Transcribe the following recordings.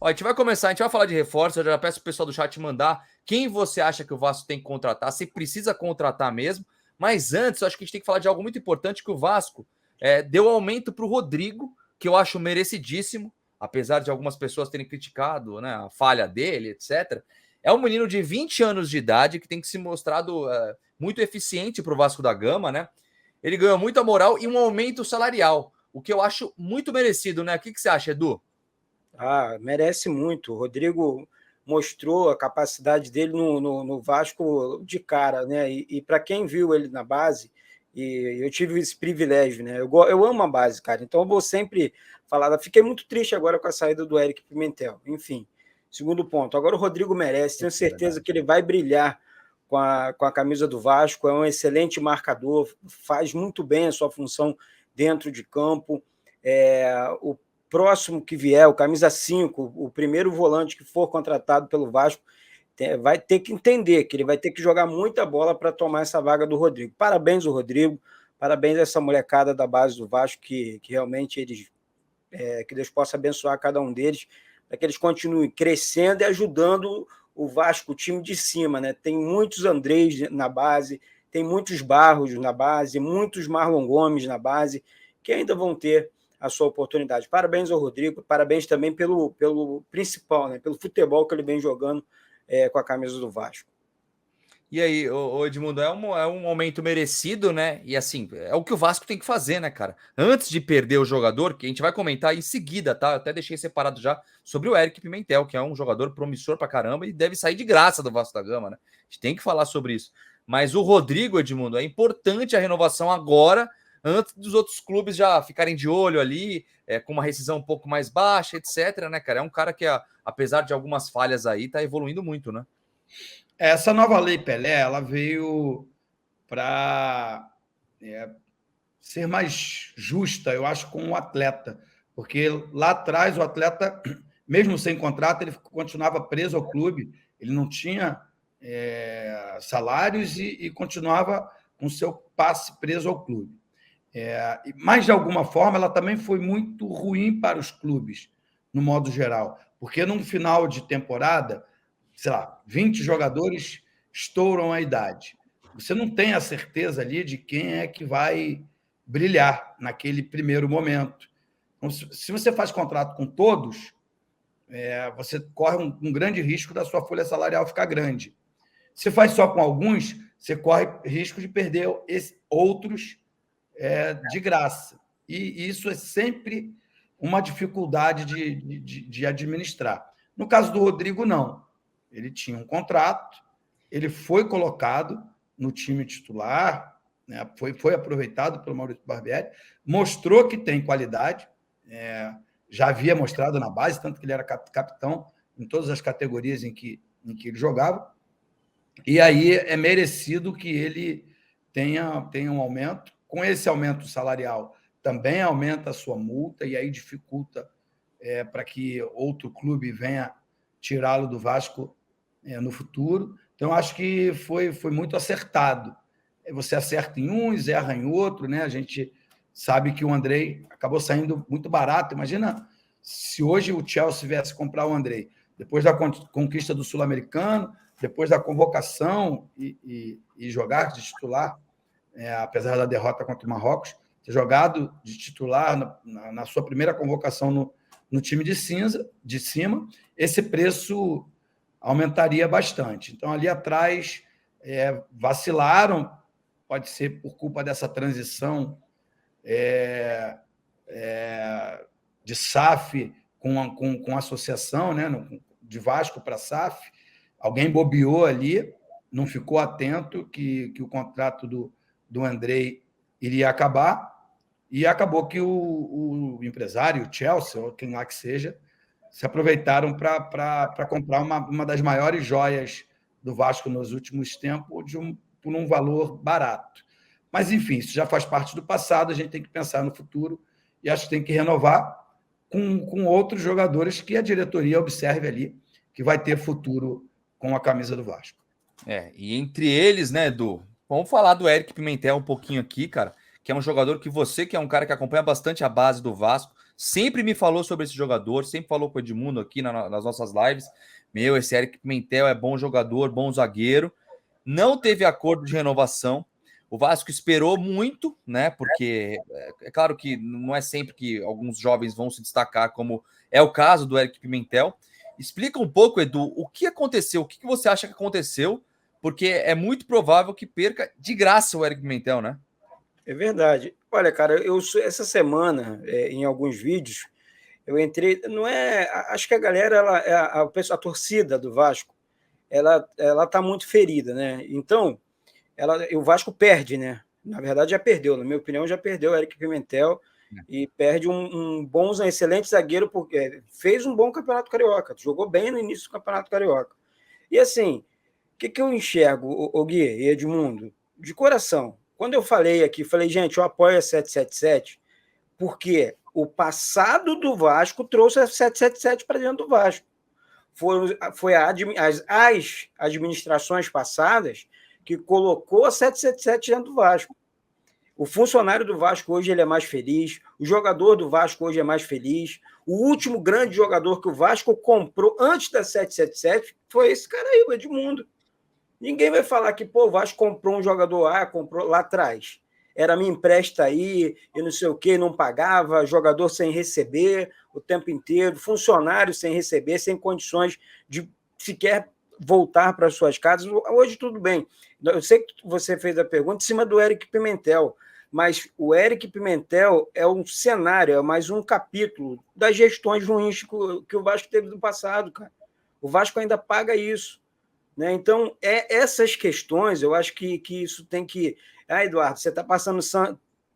Ó, a gente vai começar, a gente vai falar de reforço. Eu já peço pro pessoal do chat mandar quem você acha que o Vasco tem que contratar, se precisa contratar mesmo. Mas antes, eu acho que a gente tem que falar de algo muito importante, que o Vasco deu aumento para o Rodrigo, que eu acho merecidíssimo, apesar de algumas pessoas terem criticado, né, a falha dele, etc. É um menino de 20 anos de idade que tem que se mostrado muito eficiente para o Vasco da Gama, né? Ele ganhou muita moral e um aumento salarial, o que eu acho muito merecido, né? O que você acha, Edu? Ah, merece muito. O Rodrigo mostrou a capacidade dele no Vasco de cara, né? E para quem viu ele na base, e eu tive esse privilégio, né? Eu amo a base, cara. Então eu vou sempre falar. Fiquei muito triste agora com a saída do Eric Pimentel. Enfim, segundo ponto. Agora o Rodrigo merece. Tenho certeza que ele vai brilhar com a camisa do Vasco. É um excelente marcador, faz muito bem a sua função dentro de campo. O próximo que vier, o camisa 5, o primeiro volante que for contratado pelo Vasco, vai ter que entender que ele vai ter que jogar muita bola para tomar essa vaga do Rodrigo. Parabéns, o Rodrigo, parabéns a essa molecada da base do Vasco, que realmente eles, que Deus possa abençoar cada um deles, para que eles continuem crescendo e ajudando o Vasco, o time de cima, né? Tem muitos Andrés na base, tem muitos Barros na base, muitos Marlon Gomes na base, que ainda vão ter a sua oportunidade. Parabéns ao Rodrigo, parabéns também pelo principal, né? Pelo futebol que ele vem jogando com a camisa do Vasco. E aí, Edmundo, é um momento merecido, né? E assim, é o que o Vasco tem que fazer, né, cara? Antes de perder o jogador, que a gente vai comentar em seguida, tá? Eu até deixei separado já sobre o Eric Pimentel, que é um jogador promissor pra caramba e deve sair de graça do Vasco da Gama, né? A gente tem que falar sobre isso. Mas o Rodrigo, Edmundo, é importante a renovação agora, antes dos outros clubes já ficarem de olho ali, com uma rescisão um pouco mais baixa, etc, né, cara? É um cara que, apesar de algumas falhas aí, tá evoluindo muito, né? Essa nova lei Pelé, ela veio para ser mais justa, eu acho, com o atleta, porque lá atrás o atleta, mesmo sem contrato, ele continuava preso ao clube, ele não tinha salários e continuava com seu passe preso ao clube. Mas, de alguma forma, ela também foi muito ruim para os clubes, no modo geral, porque num final de temporada, sei lá, 20 jogadores estouram a idade. Você não tem a certeza ali de quem é que vai brilhar naquele primeiro momento. Então, se você faz contrato com todos, você corre um grande risco da sua folha salarial ficar grande. Se faz só com alguns, você corre risco de perder outros de graça. E isso é sempre uma dificuldade de administrar. No caso do Rodrigo, não. Ele tinha um contrato, ele foi colocado no time titular, né? foi aproveitado pelo Maurício Barbieri, mostrou que tem qualidade, já havia mostrado na base, tanto que ele era capitão em todas as categorias em que ele jogava, e aí é merecido que ele tenha um aumento. Com esse aumento salarial, também aumenta a sua multa, e aí dificulta para que outro clube venha tirá-lo do Vasco no futuro. Então, acho que foi muito acertado. Você acerta em uns, erra em outro, né? A gente sabe que o Andrei acabou saindo muito barato. Imagina se hoje o Chelsea viesse comprar o Andrei, depois da conquista do Sul-Americano, depois da convocação e jogar de titular, apesar da derrota contra o Marrocos, ter jogado de titular na sua primeira convocação no time de cima, esse preço aumentaria bastante. Então, ali atrás, vacilaram, pode ser por culpa dessa transição de SAF com associação, né? De Vasco para SAF. Alguém bobeou ali, não ficou atento que o contrato do Andrei iria acabar, e acabou que o empresário, o Chelsea, ou quem lá que seja, se aproveitaram para comprar uma das maiores joias do Vasco nos últimos tempos por um valor barato. Mas, enfim, isso já faz parte do passado, a gente tem que pensar no futuro e acho que tem que renovar com outros jogadores que a diretoria observe ali, que vai ter futuro com a camisa do Vasco. E entre eles, né, Edu? Vamos falar do Eric Pimentel um pouquinho aqui, cara, que é um jogador que você, que é um cara que acompanha bastante a base do Vasco, sempre me falou sobre esse jogador, sempre falou com o Edmundo aqui nas nossas lives. Esse Eric Pimentel é bom jogador, bom zagueiro. Não teve acordo de renovação. O Vasco esperou muito, né? Porque é claro que não é sempre que alguns jovens vão se destacar, como é o caso do Eric Pimentel. Explica um pouco, Edu, o que aconteceu? O que você acha que aconteceu? Porque é muito provável que perca de graça o Eric Pimentel, né? É verdade. Olha, cara, essa semana, em alguns vídeos, eu entrei. Não é. Acho que a galera, a torcida do Vasco, ela tá muito ferida, né? Então, o Vasco perde, né? Na verdade, já perdeu. Na minha opinião, já perdeu o Eric Pimentel e perde um excelente zagueiro, porque fez um bom Campeonato Carioca, jogou bem no início do Campeonato Carioca. E assim, o que eu enxergo, o Gui e Edmundo? De coração. Quando eu falei aqui, gente, eu apoio a 777, porque o passado do Vasco trouxe a 777 para dentro do Vasco. Foi as administrações passadas que colocou a 777 dentro do Vasco. O funcionário do Vasco hoje ele é mais feliz, o jogador do Vasco hoje é mais feliz. O último grande jogador que o Vasco comprou antes da 777 foi esse cara aí, o Edmundo. Ninguém vai falar que o Vasco comprou um jogador comprou lá atrás. Era me empresta aí, e não sei o que, não pagava, jogador sem receber o tempo inteiro, funcionário sem receber, sem condições de sequer voltar para suas casas. Hoje tudo bem. Eu sei que você fez a pergunta em cima do Eric Pimentel, mas o Eric Pimentel é um cenário, é mais um capítulo das gestões ruins que o Vasco teve no passado, cara. O Vasco ainda paga isso. Né? Então, essas questões, eu acho que isso tem que... Eduardo, você está passando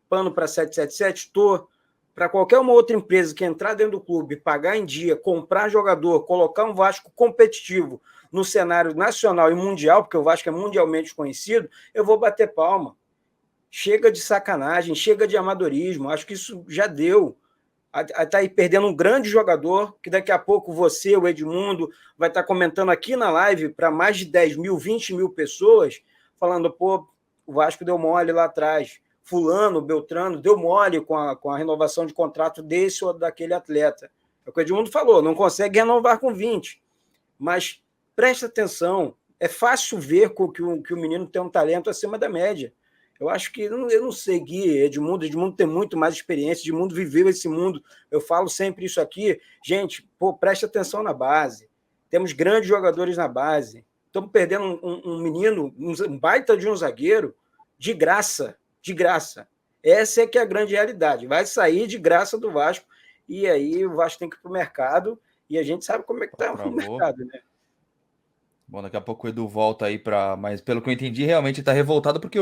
pano para 777? Estou. Para qualquer uma outra empresa que entrar dentro do clube, pagar em dia, comprar jogador, colocar um Vasco competitivo no cenário nacional e mundial, porque o Vasco é mundialmente conhecido, eu vou bater palma. Chega de sacanagem, chega de amadorismo, acho que isso já deu. Está aí perdendo um grande jogador, que daqui a pouco você, o Edmundo, vai estar comentando aqui na live para mais de 10 mil, 20 mil pessoas, falando, o Vasco deu mole lá atrás, fulano, Beltrano, deu mole com a renovação de contrato desse ou daquele atleta. É o que o Edmundo falou, não consegue renovar com 20. Mas presta atenção, é fácil ver que o menino tem um talento acima da média. Eu acho que, eu não sei, Gui, Edmundo tem muito mais experiência, Edmundo viveu esse mundo, eu falo sempre isso aqui, gente, presta atenção na base, temos grandes jogadores na base, estamos perdendo um menino, um baita de um zagueiro, de graça, essa é que é a grande realidade, vai sair de graça do Vasco, e aí o Vasco tem que ir para o mercado, e a gente sabe como é que está o mercado, né? Bom, daqui a pouco o Edu volta aí mas pelo que eu entendi, realmente tá revoltado porque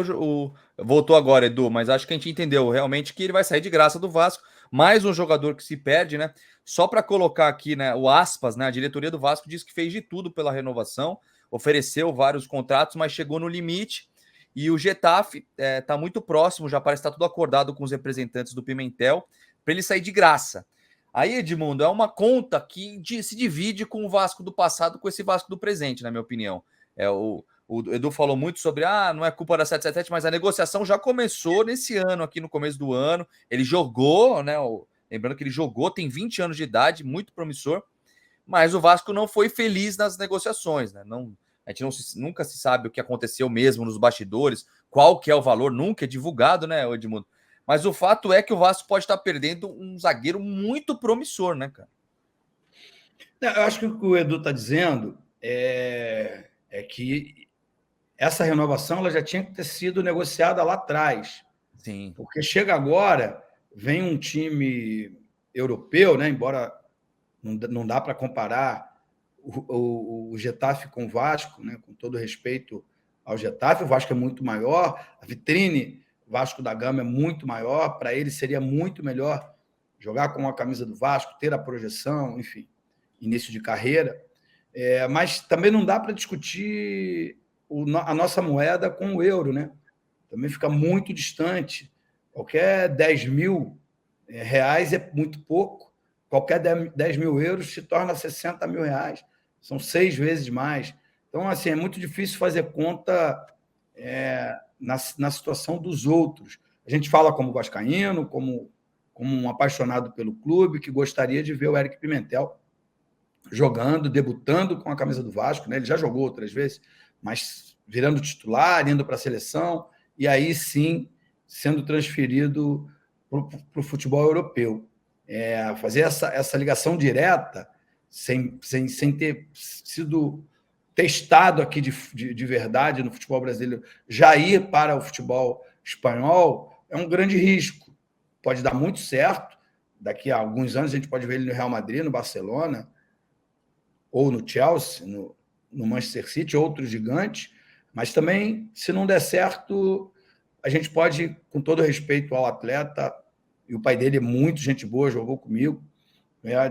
voltou agora, Edu, mas acho que a gente entendeu realmente que ele vai sair de graça do Vasco. Mais um jogador que se perde, né? Só para colocar aqui, né, o aspas, né? A diretoria do Vasco disse que fez de tudo pela renovação, ofereceu vários contratos, mas chegou no limite. E o Getafe tá muito próximo, já parece que tá tudo acordado com os representantes do Pimentel para ele sair de graça. Aí, Edmundo, é uma conta que se divide com o Vasco do passado, com esse Vasco do presente, na minha opinião. O Edu falou muito sobre, não é culpa da 777, mas a negociação já começou nesse ano, aqui no começo do ano. Ele jogou, né? Lembrando que ele jogou, tem 20 anos de idade, muito promissor, mas o Vasco não foi feliz nas negociações, né? A gente nunca se sabe o que aconteceu mesmo nos bastidores, qual que é o valor, nunca é divulgado, né, Edmundo? Mas o fato é que o Vasco pode estar perdendo um zagueiro muito promissor, né, cara? Eu acho que o que o Edu está dizendo é que essa renovação ela já tinha que ter sido negociada lá atrás. Sim. Porque chega agora, vem um time europeu, né? Embora não dá para comparar o Getafe com o Vasco, né? Com todo respeito ao Getafe, o Vasco é muito maior, a vitrine Vasco da Gama é muito maior, para ele seria muito melhor jogar com a camisa do Vasco, ter a projeção, enfim, início de carreira. Mas também não dá para discutir a nossa moeda com o euro, né? Também fica muito distante. Qualquer 10 mil reais é muito pouco, qualquer 10 mil euros se torna 60 mil reais, são 6 vezes mais. Então, assim, é muito difícil fazer conta na situação dos outros. A gente fala como vascaíno, como como um apaixonado pelo clube, que gostaria de ver o Eric Pimentel jogando, debutando com a camisa do Vasco, né? Ele já jogou outras vezes, mas virando titular, indo para a seleção, e aí sim sendo transferido para o futebol europeu. Fazer essa ligação direta, sem ter sido testado aqui de verdade no futebol brasileiro, já ir para o futebol espanhol, é um grande risco. Pode dar muito certo, daqui a alguns anos a gente pode ver ele no Real Madrid, no Barcelona, ou no Chelsea, no Manchester City, outros gigantes, mas também, se não der certo, a gente pode, com todo respeito ao atleta, e o pai dele é muito gente boa, jogou comigo,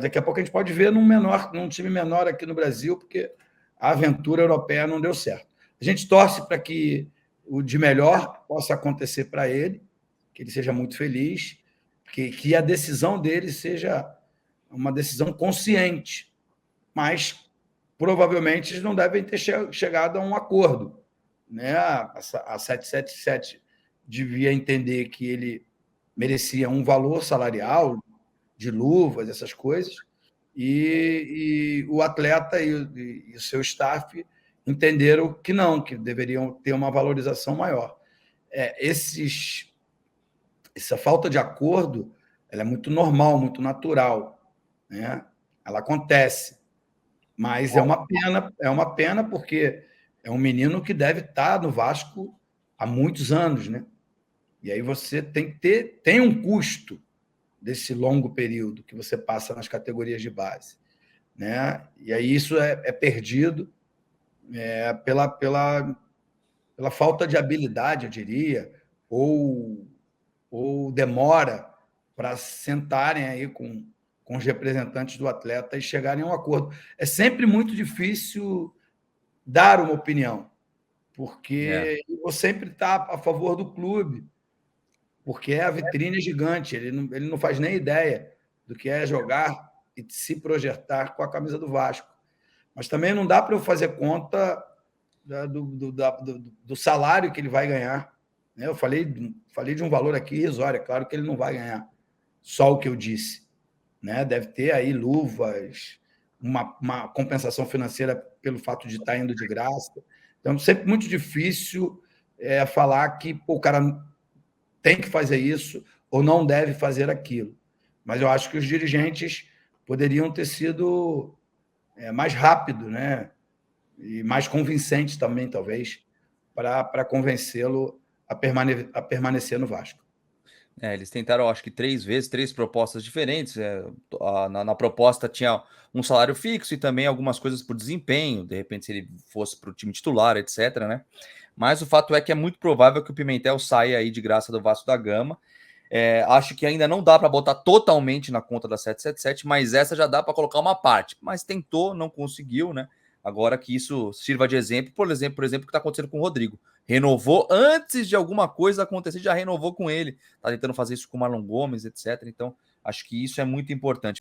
daqui a pouco a gente pode ver num time menor aqui no Brasil, porque a aventura europeia não deu certo. A gente torce para que o de melhor possa acontecer para ele, que ele seja muito feliz, que a decisão dele seja uma decisão consciente, mas provavelmente eles não devem ter chegado a um acordo, né? A 777 devia entender que ele merecia um valor salarial, de luvas, essas coisas, e o atleta e o seu staff entenderam que não, que deveriam ter uma valorização maior. Essa falta de acordo, ela é muito normal, muito natural, né? Ela acontece, mas é uma pena porque é um menino que deve estar no Vasco há muitos anos, né? E aí você tem um custo desse longo período que você passa nas categorias de base, né? E aí isso é perdido pela falta de habilidade, eu diria, ou demora para sentarem aí com os representantes do atleta e chegarem a um acordo. É sempre muito difícil dar uma opinião, porque eu vou sempre estar a favor do clube, porque a vitrine é gigante, ele não faz nem ideia do que é jogar e se projetar com a camisa do Vasco. Mas também não dá para eu fazer conta do salário que ele vai ganhar. Eu falei de um valor aqui irrisório, é claro que ele não vai ganhar só o que eu disse, né? Deve ter aí luvas, uma compensação financeira pelo fato de estar indo de graça. Então, é sempre muito difícil falar que o cara tem que fazer isso ou não deve fazer aquilo. Mas eu acho que os dirigentes poderiam ter sido mais rápidos, né? E mais convincentes também, talvez, para convencê-lo a permanecer no Vasco. Eles tentaram, acho que 3 vezes, 3 propostas diferentes. Na proposta tinha um salário fixo e também algumas coisas por desempenho, de repente, se ele fosse para o time titular, etc, né? Mas o fato é que é muito provável que o Pimentel saia aí de graça do Vasco da Gama. Acho que ainda não dá para botar totalmente na conta da 777, mas essa já dá para colocar uma parte. Mas tentou, não conseguiu, né? Agora que isso sirva de exemplo, por exemplo, o que está acontecendo com o Rodrigo. Renovou antes de alguma coisa acontecer, já renovou com ele. Está tentando fazer isso com o Marlon Gomes, etc. Então, acho que isso é muito importante.